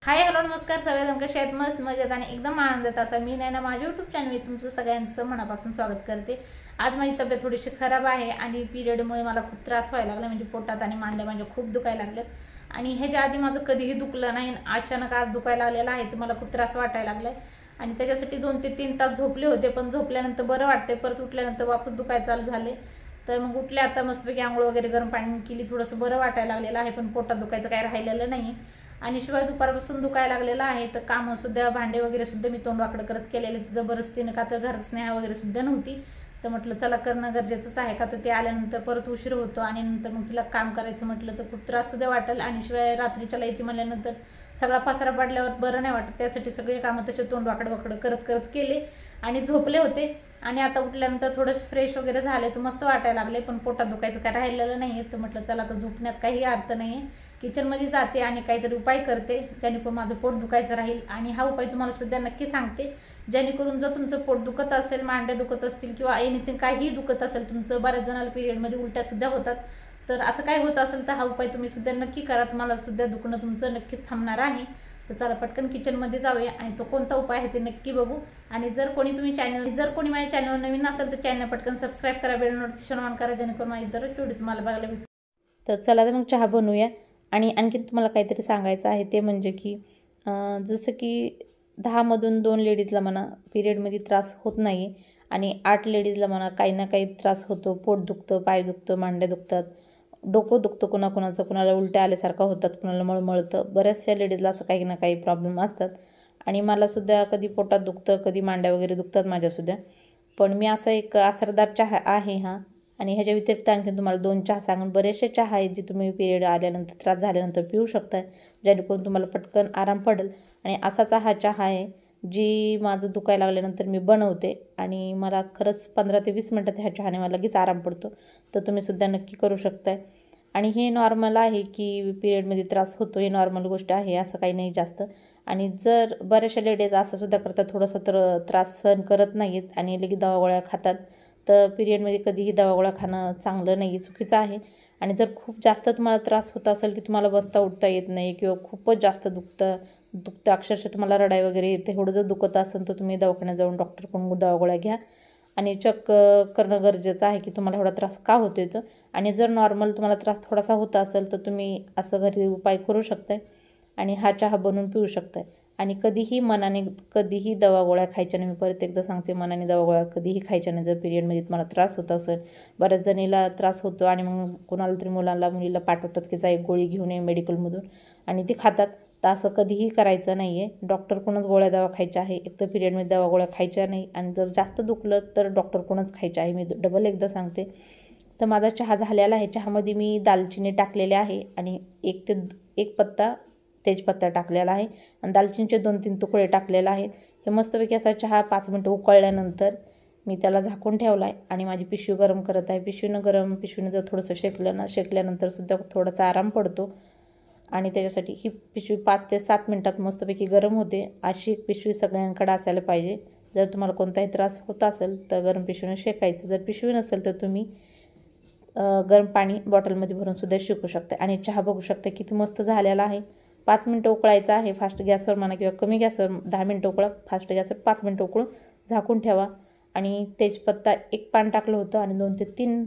Hi hello नमस्कार सगळ्यांना कसे आहेत मस्त मजेत आणि एकदम आनंदात आता मी नाही ना माझ्या YouTube चॅनल तुमचं सगळ्यांचं मनापासून स्वागत करते। आज माझी तब्येत थोडीशी खराब आहे आणि पिरियडमुळे मला खूप त्रास व्हायला लागला म्हणजे पोटात आणि मांड्या माझ्या खूप दुखायला लागल्यात आणि ह्याच्या आधी माझं कधीही दुखलं नाही अचानक आज दुखायला लागलेला आहे तर मला खूप त्रास वाटायला लागलाय आणि त्याच्यासाठी 2 ते 3 तास झोपले होते पण झोपल्यानंतर बरं वाटतंय परत उठल्यानंतर वापस दुखायला चालू झाले तर मग उठले आता मस्तपैकी आंघोळ वगैरे गरम पाणी केली थोडंसं बरं वाटायला लागलेलं आहे पण पोटात दुखायचं काही राहिलेलं नाही आणि शिवाय दुपारपासून दुखायला लागलेला आहे तर काम सुद्धा भांडे वगैरे सुद्धा मी तोंडवाकडे करत केलेले जबरदस्तीने का तर घरात स्नेहा वगैरे सुद्धा नव्हती तर म्हटलं चला करणं गरजेचंच आहे का तर ते आल्यानंतर परत उशीर होतो आणि नंतर मग तिला काम करायचं म्हटलं तर खूप त्रास सुद्धा वाटेल आणि शिवाय रात्रीच्याला येते म्हणल्यानंतर सगळा पसारा पडल्यावर बरं नाही वाटत त्यासाठी सगळे कामं तसे तोंडवाकडे करत केले आणि झोपले होते आणि आता उठल्यानंतर थोडं फ्रेश वगैरे झाले तर मस्त वाटायला लागले पण पोटात दुखायचं काय राहिलेलं नाहीये तर म्हटलं चला आता झोपण्यात काही अर्थ नाहीये किचन मध्ये जाते आणि काहीतरी उपाय करते जेणेकरून माझं पोट दुखायचं राहील आणि हा उपाय तुम्हाला सुद्धा नक्की सांगते जेणेकरून जर तुमचं पोट दुखत असेल मांड्या दुखत असतील किंवा एनिथिंग काही दुखत असेल तुमचं बऱ्याच जणांना पिरियड मध्ये उलट्या सुद्धा होतात तर असं काही होत असेल तर हा उपाय तुम्ही सुद्धा नक्की करा तुम्हाला सुद्धा दुखणं तुमचं नक्कीच थांबणार आहे तर चला पटकन किचन मध्ये जाऊया आणि तो कोणता उपाय आहे ते नक्की बघू आणि जर कोणी माझ्या चॅनलवर नवीन असेल तर चॅनल पटकन सबस्क्राइब करा बेल नोटिफिकेशन ऑन करा जेणेकरून माझी दररोज व्हिडिओ तुम्हाला बघायला भेटेल तर चला तर मग चहा बनवूया आणि आणखी तुम्हाला काहीतरी सांगायचं आहे ते म्हणजे की जसं की 10 मधून 2 लेडीजला म्हणा पिरियडमध्ये त्रास होत नाही आणि 8 लेडीजला म्हणा काही ना काही त्रास होतो पोट दुखतं पाय दुखतं मांड्या दुखतात डोकं दुखतं कोणाकोणाचं कोणाला उलट्या आल्यासारखं होतात कोणाला मळमळतं बऱ्याचशा लेडीजला असं काही ना काही प्रॉब्लेम असतात आणि मला सुद्धा कधी पोटात दुखतं कधी मांड्या वगैरे दुखतात माझ्यासुद्धा पण मी असा एक असरदार चहा आहे हा आणि ह्याच्या व्यतिरिक्त आणखी तुम्हाला 2 चहा सांगून बरेचसे चहा आहेत जे तुम्ही पिरियड आल्यानंतर त्रास झाल्यानंतर पिऊ शकता जेणेकरून तुम्हाला पटकन आराम पडेल आणि असाच हा चहा आहे जी माझं दुखायला लागल्यानंतर मी बनवते आणि मला खरंच 15 ते 20 मिनिटात ह्या चहाने मला लगेच आराम पडतो तर तुम्ही सुद्धा नक्की करू शकताय आणि हे नॉर्मल आहे की पिरियडमध्ये त्रास होतो हे नॉर्मल गोष्ट आहे असं काही नाही जास्त आणि जर बऱ्याचशा लेडीज असं सुद्धा करतात थोडंसं त्रास सहन करत नाहीत आणि लगेच दवागोळ्या खातात तर पिरियडमध्ये कधीही दवागोळ्या खाणं चांगलं नाही चुकीचं आहे आणि जर खूप जास्त तुम्हाला त्रास होत असेल की तुम्हाला बसता उठता येत नाही किंवा खूपच जास्त दुखतं अक्षरशः तुम्हाला रडाई वगैरे येते एवढं जर दुखत असेल तर तुम्ही दवाखान्यात जाऊन डॉक्टरकडून दवागोळ्या घ्या आणि चेक करणं गरजेचं आहे की तुम्हाला एवढा त्रास का होतोय तर आणि जर नॉर्मल तुम्हाला त्रास थोडासा होत असेल तर तुम्ही असं घरी उपाय करू शकताय आणि हा चहा बनवून पिऊ शकताय आणि कधीही मनाने कधीही दवागोळ्या खायच्या नाही मी परत एकदा सांगते मनाने दवागोळ्या कधीही खायच्या नाही जर पिरियडमध्ये तुम्हाला त्रास होत असेल बऱ्याच जणीला त्रास होतो आणि मग कोणाला तरी मुलीला पाठवतात की जा एक गोळी घेऊन ये मेडिकलमधून आणि ती खातात तर असं कधीही करायचं नाही आहे डॉक्टरकडूनच गोळ्या दवा खायच्या आहे एक तर पिरियडमध्ये दवागोळ्या खायच्या नाही आणि जर जास्त दुखलं तर डॉक्टरकडूनच खायच्या आहे मी डबल एकदा सांगते तर माझा चहा झालेला आहे चहामध्ये मी दालचिनी टाकलेले आहे आणि एक पत्ता तेजपत्ता टाकलेला आहे आणि दालचिनीचे 2-3 तुकडे टाकलेले आहेत हे मस्तपैकी असा चहा 5 मिनटं उकळल्यानंतर मी त्याला झाकून ठेवला आहे आणि माझी पिशवी गरम करत आहे पिशवीनं जर थोडंसं शेकल्यानंतर सुद्धा थोडासा आराम पडतो आणि त्याच्यासाठी ही पिशवी 5 ते 7 मिनटात मस्तपैकी गरम होते अशी एक पिशवी सगळ्यांकडे असायला पाहिजे जर तुम्हाला कोणताही त्रास होत असेल तर गरम पिशवीनं शेकायचं जर पिशवी नसेल तर तुम्ही गरम पाणी बॉटलमध्ये भरून सुद्धा शेकू शकता आणि चहा बघू शकता किती मस्त झालेला आहे 5 मिनटं उकळायचं आहे फास्ट गॅसवर म्हणा किंवा कमी गॅसवर 10 मिनटं उकळा फास्ट गॅसवर 5 मिनटं उकळून झाकून ठेवा आणि तेजपत्ता 1 पान टाकलं होतं आणि 2 ते 3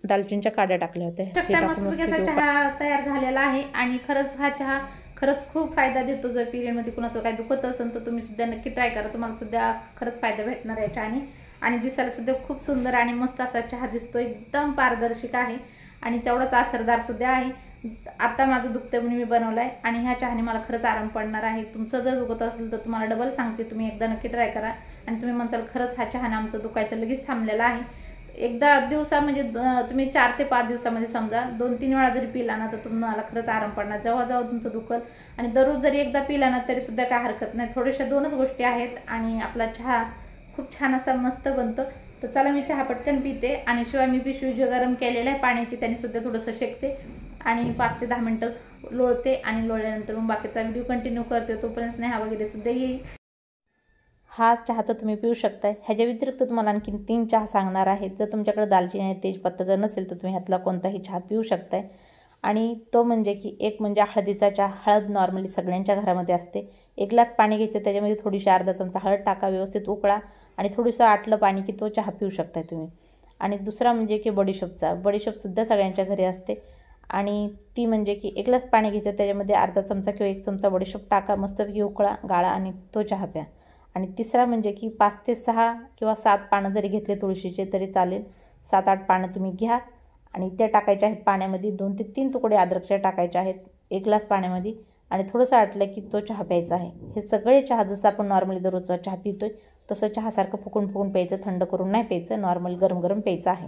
दालचिनीच्या काड्या टाकल्या होत्या चहा तयार झालेला आहे आणि खरंच हा चहा खरंच खूप फायदा देतो जर पिरियडमध्ये कुणाचं काय दुखत असेल तर तुम्ही सुद्धा नक्की ट्राय करा तुम्हाला सुद्धा खरंच फायदा भेटणार आहे चहाने आणि दिसायला सुद्धा खूप सुंदर आणि मस्त असा चहा दिसतो एकदम पारदर्शक आहे आणि तेवढाच असरदार सुद्धा आहे आता माझं दुखतं म्हणून मी बनवलाय आणि ह्या चहाने मला खरंच आराम पडणार आहे तुमचं जर दुखत असेल तर तुम्हाला डबल सांगते तुम्ही एकदा नक्की ट्राय करा आणि तुम्ही म्हणताल खरंच हा चहाने आमचं दुखायचं लगेच थांबलेलं आहे एकदा दिवसा म्हणजे तुम्ही 4 ते 5 दिवसामध्ये समजा 2-3 वेळा जरी पिला ना तर तुम्हाला खरंच आराम पडणार जेव्हा तुमचं दुखल आणि दररोज जरी एकदा पिला ना तरी सुद्धा काय हरकत नाही थोड्याशा 2च गोष्टी आहेत आणि आपला चहा खूप छान असा मस्त बनतो तर चला मी चहा पटकन पिते आणि शिवाय मी पिशवी जे गरम केलेलं आहे पाण्याची त्याने सुद्धा थोडंसं शेकते आणि 5 ते 10 मिनटं लोळते आणि लोळल्यानंतर मग बाकीचा व्हिडिओ कंटिन्यू करते तोपर्यंत स्नेहा वगैरे सुद्धा येईल हा चहा तर तुम्ही पिऊ शकताय ह्याच्या व्यतिरिक्त तुम्हाला आणखी 3 चहा सांगणार आहेत जर तुमच्याकडे दालचिनी आणि तेजपत्ता जर नसेल तर तुम्ही ह्यातला कोणताही चहा पिऊ शकताय आणि तो म्हणजे की एक म्हणजे हळदीचा चहा. हळद नॉर्मली सगळ्यांच्या घरामध्ये असते. 1 ग्लास पाणी घ्यायचं, त्याच्यामध्ये थोडीशी अर्धा चमचा हळद टाका, व्यवस्थित उकळा आणि थोडंसं आटलं पाणी की तो चहा पिऊ शकता तुम्ही. आणि दुसरा म्हणजे की बडीशोपचा. बडीशोपसुद्धा सगळ्यांच्या घरी असते आणि ती म्हणजे की 1 ग्लास पाणी घ्यायचं, त्याच्यामध्ये अर्धा चमचा किंवा 1 चमचा बडीशोप टाका, मस्तपैकी उकळा, गाळा आणि तो चहा प्या. आणि तिसरा म्हणजे की 5 ते 6 किंवा 7 पानं जरी घेतले तुळशीचे तरी चालेल. 7-8 पानं तुम्ही घ्या आणि ते टाकायचे आहेत पाण्यामध्ये. 2 ते 3 तुकडे अद्रकचे टाकायचे आहेत 1 ग्लास पाण्यामध्ये आणि थोडंसं आटलं की तो चहा प्यायचा आहे. हे सगळे चहा जसं आपण नॉर्मली दररोजचा चहा पितोय तसं चहासारखं फुकून प्यायचं, थंड करून नाही प्यायचं, नॉर्मल गरम प्यायचं आहे.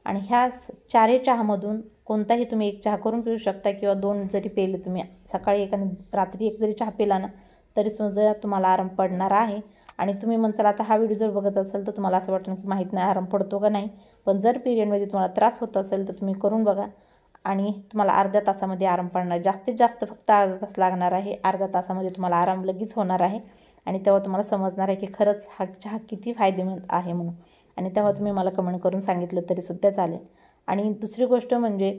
आणि ह्या 4 चहामधून कोणताही तुम्ही एक चहा करून पिऊ शकता किंवा 2 जरी पेले तुम्ही, सकाळी एक आणि रात्री एक जरी चहा पिला ना तरीसुद्धा तुम्हाला आराम पडणार आहे. आणि तुम्ही म्हणसाल आता हा व्हिडिओ जर बघत असाल तर तुम्हाला असं वाटतं की माहीत नाही आराम पडतो का नाही, पण जर पिरियडमध्ये तुम्हाला त्रास होत असेल तर तुम्ही करून बघा आणि तुम्हाला अर्ध्या तासामध्ये आराम पडणार. जास्तीत जास्त फक्त अर्धा तास लागणार आहे. अर्ध्या तासामध्ये तुम्हाला आराम लगेच होणार आहे आणि तेव्हा तुम्हाला समजणार आहे की खरंच हा चहा किती फायदेमंद आहे म्हणून. आणि तेव्हा तुम्ही मला कमेंट करून सांगितलं तरीसुद्धा चालेल. आणि दुसरी गोष्ट म्हणजे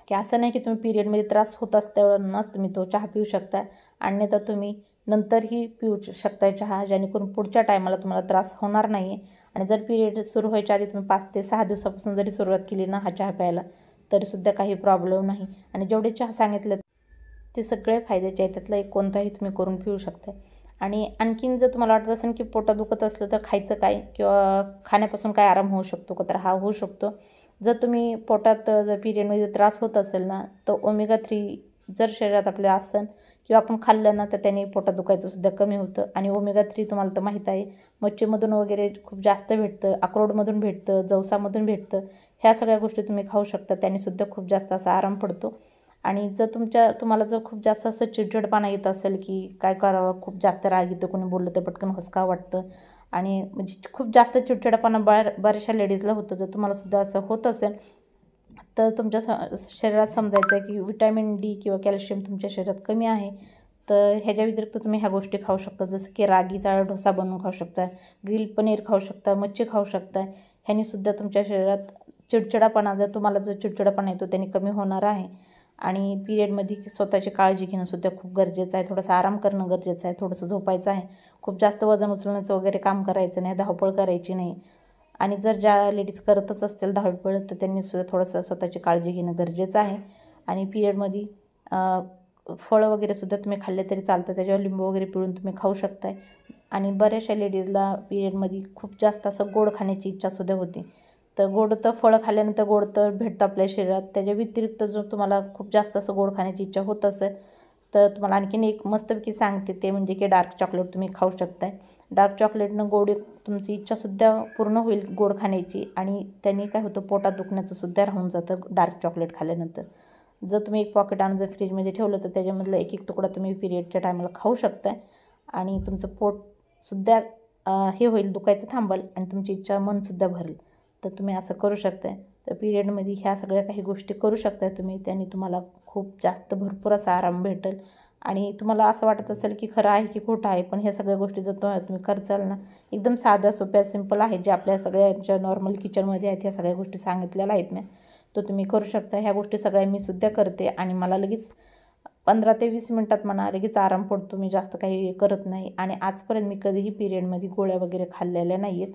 की असं नाही की तुम्ही पिरियडमध्ये त्रास होत असतानाच तुम्ही तो चहा पिऊ शकता, अन्यथा तुम्ही नंतरही पिऊ शकता चहा, जेणेकरून पुढच्या टायमाला तुम्हाला त्रास होणार नाही आहे. आणि जर पिरियड सुरू व्हायच्या आधी तुम्ही 5 ते 6 दिवसापासून जरी सुरुवात केली ना हा चहा प्यायला तरीसुद्धा काही प्रॉब्लेम नाही. आणि जेवढे चहा सांगितले ते सगळे फायद्याचे आहेत, त्यातला एक कोणताही तुम्ही करून पिऊ शकता. आणि आणखीन जर तुम्हाला वाटत असेल की पोटात दुखत असलं तर खायचं काय किंवा खाण्यापासून काय आराम होऊ शकतो का, तर हा होऊ शकतो. जर तुम्ही पोटात जर पिरियडमध्ये त्रास होत असेल ना तर ओमेगा-3 जर शरीरात आपल्या असेल किंवा आपण खाल्लं ना तर त्याने पोटात दुखायचं सुद्धा कमी होतं. आणि ओमेगा-3 तुम्हाला तर माहीत आहे मच्छीमधून वगैरे खूप जास्त भेटतं, अक्रोडमधून भेटतं, जवसामधून भेटतं. ह्या सगळ्या गोष्टी तुम्ही खाऊ शकता, त्यानेसुद्धा खूप जास्त असा आराम पडतो. आणि जर तुम्हाला जर खूप जास्त असं चिडचिडपणा येत असेल की काय करावं, खूप जास्त राग येतो, कोणी बोललं तर पटकन हसकावं वाटतं आणि म्हणजे खूप जास्त चिडचिडपणा बऱ्याचशा लेडीजला होतं. जर तुम्हाला सुद्धा असं होत असेल तर तुमच्या शरीरात समजायचं आहे की विटॅमिन डी किंवा कॅल्शियम तुमच्या शरीरात कमी आहे. तर ह्याच्या व्यतिरिक्त तुम्ही ह्या गोष्टी खाऊ शकता, जसं की रागीचा डोसा बनवून खाऊ शकता, ग्रिल पनीर खाऊ शकता, मच्छी खाऊ शकता. ह्यानीसुद्धा तुमच्या शरीरात चिडचिडापणा, जर तुम्हाला जो चिडचिडापणा येतो त्याने कमी होणार आहे. आणि पिरियडमध्ये स्वतःची काळजी घेणंसुद्धा खूप गरजेचं आहे, थोडासा आराम करणं गरजेचं आहे, थोडंसं झोपायचं आहे, खूप जास्त वजन उचलण्याचं वगैरे काम करायचं नाही, धावपळ करायची नाही. आणि जर ज्या लेडीज करतच असतील धावपळ तर त्यांनीसुद्धा थोडंसं स्वतःची काळजी घेणं गरजेचं आहे. आणि पिरियडमध्ये फळं वगैरेसुद्धा तुम्ही खाल्ले तरी चालतं, त्याच्यावर लिंबू वगैरे पिळून तुम्ही खाऊ शकताय. आणि बऱ्याचशा लेडीजला पिरियडमध्ये खूप जास्त असं गोड खाण्याची इच्छासुद्धा होते. तर गोड तर फळं खाल्ल्यानंतर गोड तर भेटतं आपल्या शरीरात, त्याच्या व्यतिरिक्त जर तुम्हाला खूप जास्त असं गोड खाण्याची इच्छा होत असेल तर तुम्हाला आणखीन एक मस्तपैकी सांगते, ते म्हणजे की डार्क चॉकलेट तुम्ही खाऊ शकताय. डार्क चॉकलेटनं गोड तुमची इच्छासुद्धा पूर्ण होईल गोड खाण्याची आणि त्यांनी काय होतं पोटात दुखण्याचं सुद्धा राहून जातं डार्क चॉकलेट खाल्ल्यानंतर. जर तुम्ही एक पॉकेट आणून जर फ्रीजमध्ये ठेवलं तर त्याच्यामधलं एक तुकडा तुम्ही पिरियडच्या टायमाला खाऊ शकताय आणि तुमचं पोटसुद्धा हे होईल, दुखायचं थांबल आणि तुमची इच्छा मनसुद्धा भरेल. तर तुम्ही असं करू शकताय. तर पिरियडमध्ये ह्या सगळ्या काही गोष्टी करू शकताय तुम्ही, त्याने तुम्हाला खूप जास्त भरपूर असा आराम भेटेल. आणि तुम्हाला असं वाटत असेल की खरं आहे की खोटं आहे, पण ह्या सगळ्या गोष्टी जर तुम्ही करचाल ना एकदम साध्या सोप्या सिंपल आहेत, जे आपल्या सगळ्यांच्या नॉर्मल किचनमध्ये आहेत, ह्या सगळ्या गोष्टी सांगितलेल्या आहेत मी, तो तुम्ही करू शकता. ह्या गोष्टी सगळ्या मी सुद्धा करते आणि मला लगेच 15 ते 20 मिनटात म्हणा लगेच आराम पडतो. मी जास्त काही करत नाही आणि आजपर्यंत मी कधीही पिरियडमध्ये गोळ्या वगैरे खाल्लेल्या नाही आहेत.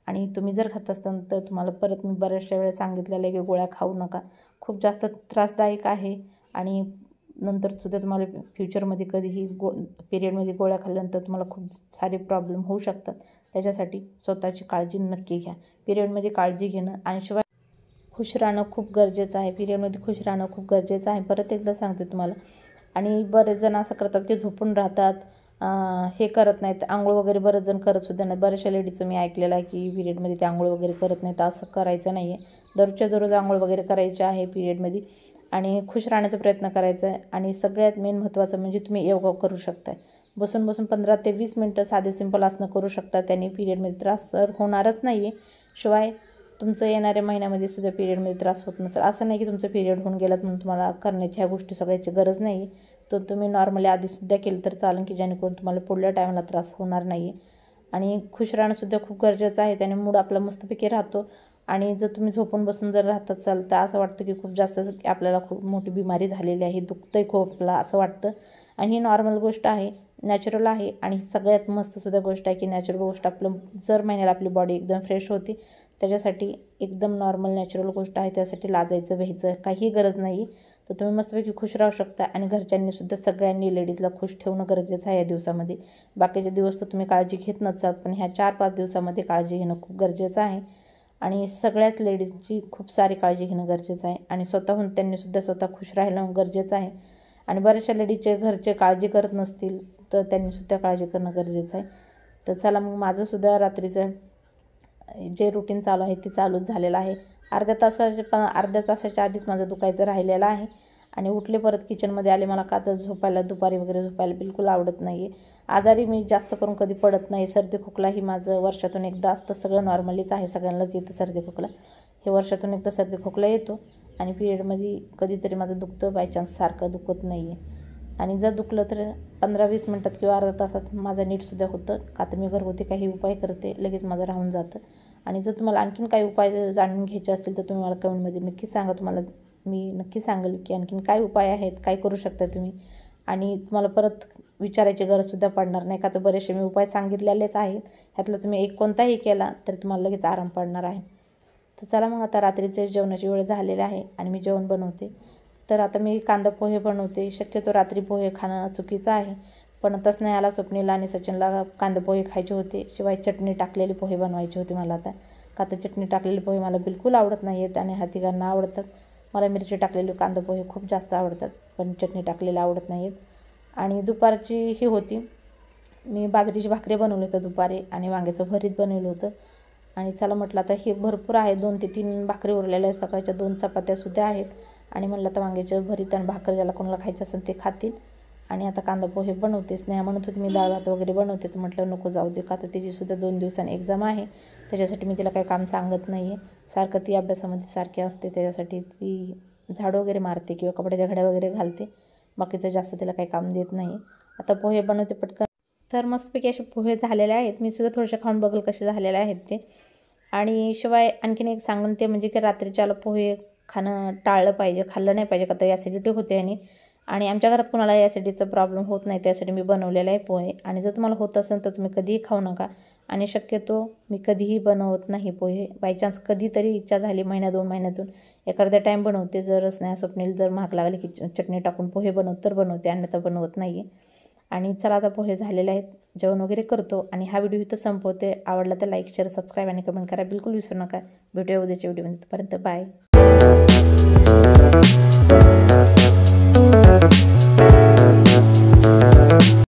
आणि तुम्ही जर खात असताल तर तुम्हाला परत मी बऱ्याचशा वेळेस सांगितलेलं आहे की गोळ्या खाऊ नका, खूप जास्त त्रासदायक आहे. आणि नंतरसुद्धा तुम्हाला फ्युचरमध्ये कधीही पिरियडमध्ये गोळ्या खाल्ल्यानंतर तुम्हाला खूप सारे प्रॉब्लेम होऊ शकतात. त्याच्यासाठी स्वतःची काळजी नक्की घ्या. पिरियडमध्ये काळजी घेणं आणि शिवाय खुश राहणं खूप गरजेचं आहे. पिरियडमध्ये खुश राहणं खूप गरजेचं आहे, परत एकदा सांगते तुम्हाला. आणि बरेच जण असं करतात की झोपून राहतात, हे करत नाहीत, आंघोळ वगैरे बरेच जण करतसुद्धा नाही. बऱ्याचशा लेडीजचं मी ऐकलेलं आहे की पिरियडमध्ये ते आंघोळ वगैरे करत नाहीत. असं करायचं नाही आहे. दररोजच्या दररोज आंघोळ वगैरे करायची आहे पिरियडमध्ये आणि खुश राहण्याचा प्रयत्न करायचा आहे. आणि सगळ्यात मेन महत्त्वाचं म्हणजे तुम्ही योगा करू शकताय. बसून 15 ते 20 मिनटं साधे सिंपल आसनं करू शकता. त्याने पिरियडमध्ये त्रास तर होणारच नाही आहे. शिवाय तुमचं येणाऱ्या महिन्यामध्ये सुद्धा पिरियडमध्ये त्रास होत नसेल, असं नाही की तुमचं पिरियड होऊन गेलात म्हणून तुम्हाला करण्याची ह्या गोष्टी सगळ्याची गरज नाही आहे. तर तुम्ही नॉर्मली आधीसुद्धा केलं तर चालेल की जेणेकरून तुम्हाला पुढल्या टायमाला त्रास होणार नाही आहे. आणि खुश राहणंसुद्धा खूप गरजेचं आहे, त्याने मूड आपला मस्तपैकी राहतो. आणि जर तुम्ही झोपून बसून जर राहत असाल तर असं वाटतं की खूप जास्त आपल्याला खूप मोठी बिमारी झालेली आहे, दुखतंय खोपला असं वाटतं. आणि ही नॉर्मल गोष्ट आहे, नॅचरल आहे. आणि सगळ्यात मस्तसुद्धा गोष्ट आहे की नॅचरल गोष्ट आपलं जर महिन्याला आपली बॉडी एकदम फ्रेश होती, त्याच्यासाठी एकदम नॉर्मल नॅचरल गोष्ट आहे. त्यासाठी लाजायचं व्हायचं काही गरज नाही. तर तुम्ही मस्तपैकी खुश राहू शकता. आणि घरच्यांनीसुद्धा सगळ्यांनी लेडीजला खुश ठेवणं गरजेचं आहे या दिवसामध्ये. बाकीचे दिवस तर तुम्ही काळजी घेत नसाल, पण ह्या 4-5 दिवसामध्ये काळजी घेणं खूप गरजेचं आहे. आणि सगळ्याच लेडीजची खूप सारी काळजी घेणं गरजेचं आहे. आणि स्वतःहून त्यांनीसुद्धा स्वतः खुश राहणं गरजेचं आहे. आणि बऱ्याचशा लेडीजचे घरचे काळजी करत नसतील तर त्यांनीसुद्धा काळजी करणं गरजेचं आहे. तर चला मग माझंसुद्धा रात्रीचं जे रुटीन चालू आहे ते चालूच झालेलं आहे. अर्ध्या तासाच्या आधीच माझं दुखायचं राहिलेलं आहे. आणि उठले परत किचनमध्ये आले. मला का तर झोपायला दुपारी वगैरे झोपायला बिलकुल आवडत नाही आहे. आजारी मी जास्त करून कधी पडत नाही. सर्दी खोकला ही माझं वर्षातून एकदा असतं. सगळं नॉर्मलीच आहे, सगळ्यांनाच येतं सर्दी खोकला. हे वर्षातून एकदा सर्दी खोकला येतो. आणि पिरियडमध्ये कधीतरी माझं दुखतं, बायचान्स सारखं दुखत नाही आहे. आणि जर दुखलं तर 15-20 मिनटात किंवा अर्ध्या तासात माझं नीटसुद्धा होतं. का तर मी घरगुती काही उपाय करते, लगेच माझं राहून जातं. आणि जर तुम्हाला आणखीन काही उपाय जाणून घ्यायचे असतील तर तुम्ही मला कमेंटमध्ये नक्की सांगा. तुम्हाला मी नक्की सांगेल की आणखीन काय उपाय आहेत, काय करू शकता तुम्ही. आणि तुम्हाला परत विचारायची गरजसुद्धा पडणार नाही, का तर बरेचसे मी उपाय सांगितलेलेच आहेत. ह्यातला तुम्ही एक कोणताही केला तरी तुम्हाला लगेच आराम पडणार आहे. तर चला मग आता रात्रीचे जेवणाची वेळ झालेली आहे आणि मी जेवण बनवते. तर आता मी कांदा पोहे बनवते. शक्यतो रात्री पोहे खाणं चुकीचं आहे, पण तसं नाही. आला स्वप्नीला आणि सचिनला कांदा पोहे खायचे होते, शिवाय चटणी टाकलेले पोहे बनवायचे होते मला आता. का तर चटणी टाकलेले पोहे मला बिलकुल आवडत नाही आहेत आणि ह्या तिघांना आवडतात. मला मिरची टाकलेले कांदा पोहे खूप जास्त आवडतात, पण चटणी टाकलेले आवडत नाही आहेत. आणि दुपारची ही होती, मी बाजरीची भाकरी बनवली होतं दुपारी आणि वांग्याचं भरीत बनवलं होतं. आणि चला म्हटलं आता हे भरपूर आहे, 2 ते 3 भाकरी उरलेल्या आहेत. सकाळच्या 2 चपात्यासुद्धा आहेत. आणि म्हटलं आता वांग्याचं भरीत आणि भाकर ज्याला कोणाला खायचं असेल ते खातील. आणि आता कांदा पोहे बनवते. स्नेहा म्हणत होती मी डाळ भात वगैरे बनवते, तर म्हटलं नको जाऊ दे, का तर तिचीसुद्धा 2 दिवसांनी एक्झाम आहे. त्याच्यासाठी मी तिला काही काम सांगत नाही आहे. सारखं ती अभ्यासामध्ये सारखी असते, त्याच्यासाठी ती झाडू वगैरे मारते किंवा कपड्याच्या घड्या वगैरे घालते. बाकीचं जास्त तिला काही काम देत नाही. आता पोहे बनवते पटकन. तर मस्तपैकी असे पोहे झालेले आहेत. मी सुद्धा थोडेसे खाऊन बघेल कसे झालेले आहेत ते. आणि शिवाय आणखीन एक सांगून ते म्हणजे की रात्रीच्याला पोहे खाणं टाळलं पाहिजे, खाल्लं नाही पाहिजे, का तर ॲसिडिटी होते. आणि आमच्या घरात कोणाला ॲसिडिटीचा प्रॉब्लेम होत नाही, त्यासाठी मी बनवलेला आहे पोहे. आणि जर तुम्हाला होत असेल तर तुम्ही कधीही खाऊ नका. आणि शक्यतो मी कधीही बनवत नाही पोहे. बायचान्स कधीतरी इच्छा झाली 1-2 महिन्यातून एखाद्या टाईम बनवते. जर स्नेहा स्वप्नील जर महाग लागले की चटणी टाकून पोहे तर बनवते, अन्यथा बनवत नाही आहे. आणि चला आता पोहे झालेले आहेत, जेवण वगैरे करतो. आणि हा व्हिडिओ इथं संपवते. आवडला तर लाईक, शेअर, सबस्क्राईब आणि कमेंट करा बिलकुल विसरू नका. भेटूया उद्याच्या व्हिडिओमध्ये. तोपर्यंत बाय.